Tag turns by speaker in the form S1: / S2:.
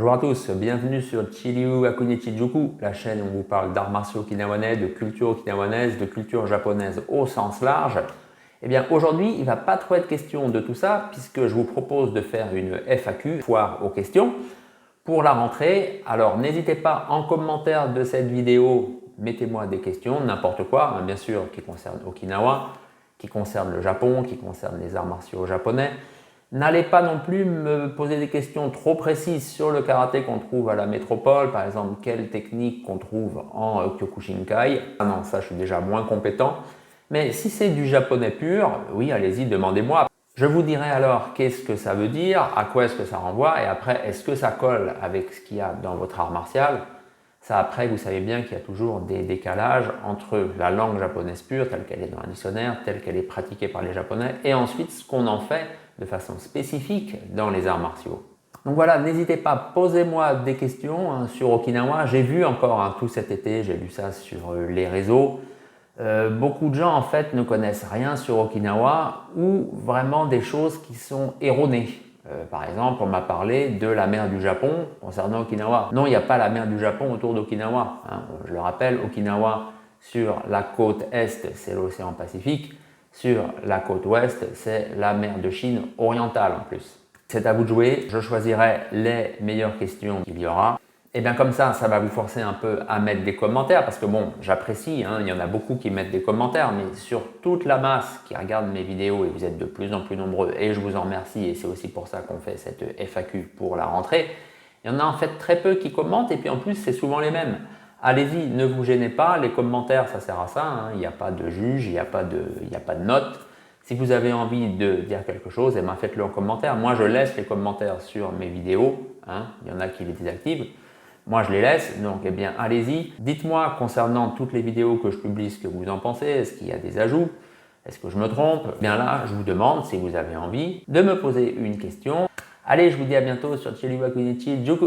S1: Bonjour à tous, bienvenue sur Chiryu Akunichi Juku, la chaîne où on vous parle d'arts martiaux okinawanais, de culture okinawannaise, de culture japonaise au sens large. Eh bien aujourd'hui, il ne va pas trop être question de tout ça puisque je vous propose de faire une FAQ, foire aux questions, pour la rentrée. Alors n'hésitez pas en commentaire de cette vidéo, mettez-moi des questions, n'importe quoi, bien sûr qui concerne Okinawa, qui concerne le Japon, qui concerne les arts martiaux japonais. N'allez pas non plus me poser des questions trop précises sur le karaté qu'on trouve à la métropole, par exemple quelle technique qu'on trouve en Kyokushinkai. Ah non, ça je suis déjà moins compétent. Mais si c'est du japonais pur, oui, allez-y, demandez-moi. Je vous dirai alors qu'est-ce que ça veut dire, à quoi est-ce que ça renvoie, et après, est-ce que ça colle avec ce qu'il y a dans votre art martial. Ça, après, vous savez bien qu'il y a toujours des décalages entre la langue japonaise pure, telle qu'elle est dans un dictionnaire, telle qu'elle est pratiquée par les Japonais, et ensuite ce qu'on en fait de façon spécifique dans les arts martiaux. Donc voilà, n'hésitez pas, posez-moi des questions sur Okinawa. J'ai vu encore tout cet été, j'ai lu ça sur les réseaux. Beaucoup de gens en fait ne connaissent rien sur Okinawa ou vraiment des choses qui sont erronées. Par exemple, on m'a parlé de la mer du Japon concernant Okinawa. Non, il n'y a pas la mer du Japon autour d'Okinawa. Je le rappelle, Okinawa sur la côte est, c'est l'océan Pacifique. Sur la côte ouest, c'est la mer de Chine orientale en plus. C'est à vous de jouer, je choisirai les meilleures questions qu'il y aura. Et bien comme ça va vous forcer un peu à mettre des commentaires parce que bon, j'apprécie, il y en a beaucoup qui mettent des commentaires, mais sur toute la masse qui regarde mes vidéos, et vous êtes de plus en plus nombreux, et je vous en remercie, et c'est aussi pour ça qu'on fait cette FAQ pour la rentrée, il y en a en fait très peu qui commentent, et puis en plus c'est souvent les mêmes. Allez-y, ne vous gênez pas, les commentaires ça sert à ça, il n'y a pas de juge, il n'y a pas de note. Si vous avez envie de dire quelque chose, eh ben faites-le en commentaire. Moi je laisse les commentaires sur mes vidéos, il y en a qui les désactivent. Moi, je les laisse, donc eh bien, allez-y. Dites-moi concernant toutes les vidéos que je publie ce que vous en pensez. Est-ce qu'il y a des ajouts? Est-ce que je me trompe? Bien là, je vous demande, si vous avez envie, de me poser une question. Allez, je vous dis à bientôt sur Chiryu Akunichi Juku.